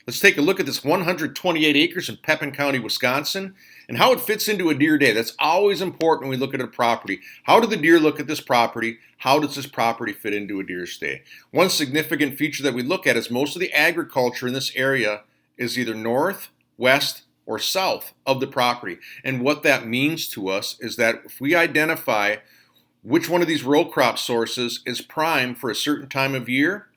Let's take a look at this 128 acres in Pepin County, Wisconsin, and how it fits into a deer day. That's always important when we look at a property. How do the deer look at this property? How does this property fit into a deer's day? One significant feature that we look at is most of the agriculture in this area is either north, west, or south of the property. And what that means to us is that if we identify which one of these row crop sources is prime for a certain time of year,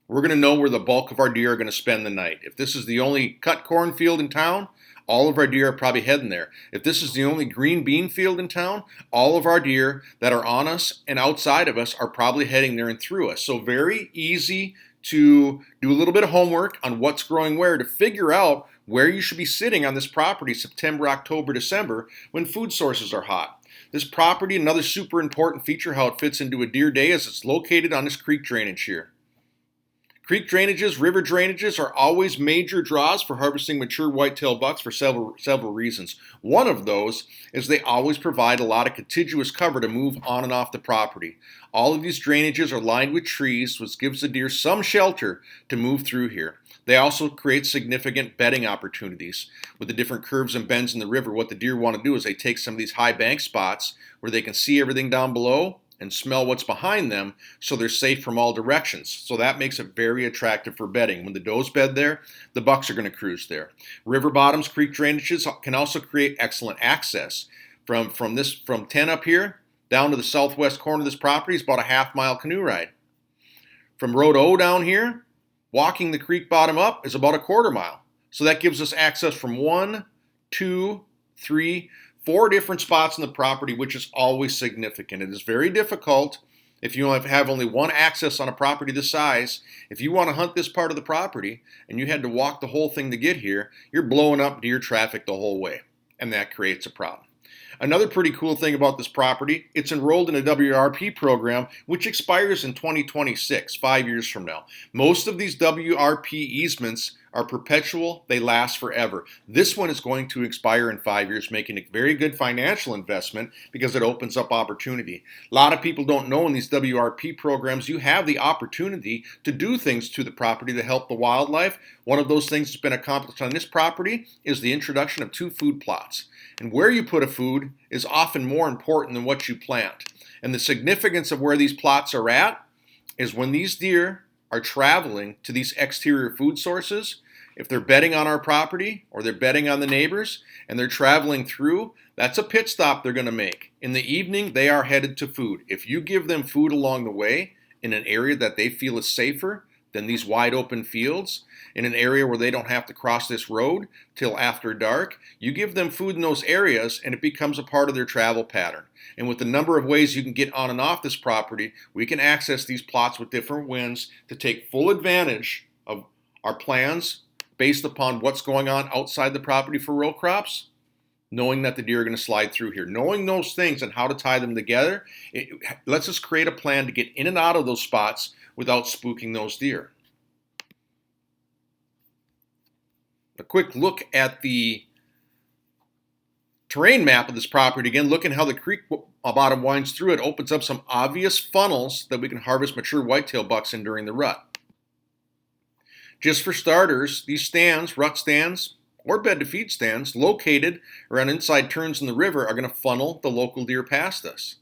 we're going to know where the bulk of our deer are going to spend the night. If this is the only cut corn field in town, all of our deer are probably heading there. If this is the only green bean field in town, all of our deer that are on us and outside of us are probably heading there and through us. So very easy to do a little bit of homework on what's growing where to figure out where you should be sitting on this property September, October, December when food sources are hot. This property, another super important feature how it fits into a deer day is it's located on this creek drainage here. Creek drainages, river drainages are always major draws for harvesting mature whitetail bucks for several reasons. One of those is they always provide a lot of contiguous cover to move on and off the property. All of these drainages are lined with trees, which gives the deer some shelter to move through here. They also create significant bedding opportunities. With the different curves and bends in the river, what the deer want to do is they take some of these high bank spots where they can see everything down below and smell what's behind them, so they're safe from all directions. So that makes it very attractive for bedding. When the does bed there, the bucks are going to cruise there. River bottoms, creek drainages can also create excellent access. From 10 up here down to the southwest corner of this property is about a half-mile canoe ride. From Road O down here, walking the creek bottom up is about a quarter mile. So that gives us access from 1, 2, 3, 4 different spots on the property, which is always significant. It is very difficult if you have only one access on a property this size. If you want to hunt this part of the property and you had to walk the whole thing to get here, you're blowing up deer traffic the whole way, and that creates a problem. Another pretty cool thing about this property, it's enrolled in a WRP program which expires in 2026, 5 years from now. Most of these WRP easements are perpetual, they last forever. This one is going to expire in 5 years, making a very good financial investment because it opens up opportunity. A lot of people don't know in these WRP programs you have the opportunity to do things to the property to help the wildlife. One of those things that's been accomplished on this property is the introduction of 2 food plots. And where you put a food is often more important than what you plant. And the significance of where these plots are at is when these deer are traveling to these exterior food sources, if they're bedding on our property or they're bedding on the neighbors and they're traveling through, that's a pit stop they're going to make. In the evening, they are headed to food. If you give them food along the way in an area that they feel is safer than these wide open fields, in an area where they don't have to cross this road till after dark, you give them food in those areas and it becomes a part of their travel pattern. And with the number of ways you can get on and off this property, we can access these plots with different winds to take full advantage of our plans based upon what's going on outside the property for row crops, knowing that the deer are going to slide through here. Knowing those things and how to tie them together, it lets us create a plan to get in and out of those spots without spooking those deer. A quick look at the terrain map of this property. Again, looking how the creek bottom winds through it opens up some obvious funnels that we can harvest mature whitetail bucks in during the rut. Just for starters, these stands, rut stands, or bed to feed stands located around inside turns in the river are going to funnel the local deer past us.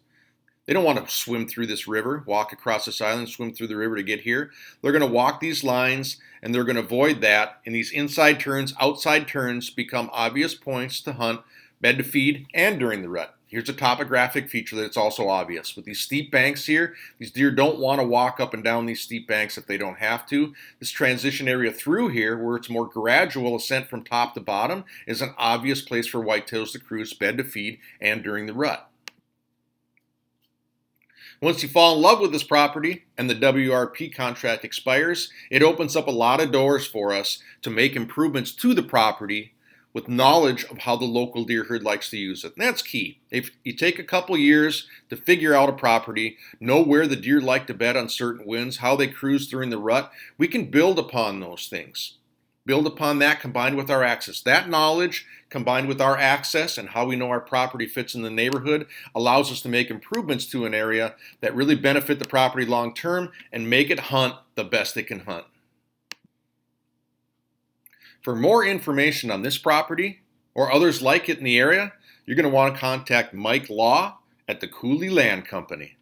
They don't want to swim through this river, walk across this island, swim through the river to get here. They're going to walk these lines and they're going to avoid that. And these inside turns, outside turns become obvious points to hunt, bed to feed, and during the rut. Here's a topographic feature that's also obvious. With these steep banks here, these deer don't want to walk up and down these steep banks if they don't have to. This transition area through here, where it's more gradual ascent from top to bottom, is an obvious place for whitetails to cruise, bed to feed, and during the rut. Once you fall in love with this property and the WRP contract expires, it opens up a lot of doors for us to make improvements to the property with knowledge of how the local deer herd likes to use it. And that's key. If you take a couple years to figure out a property, know where the deer like to bed on certain winds, how they cruise during the rut, we can build upon those things. Build upon that combined with our access. That knowledge combined with our access and how we know our property fits in the neighborhood allows us to make improvements to an area that really benefit the property long term and make it hunt the best it can hunt. For more information on this property or others like it in the area, you're going to want to contact Mike Law at the Coulee Land Company.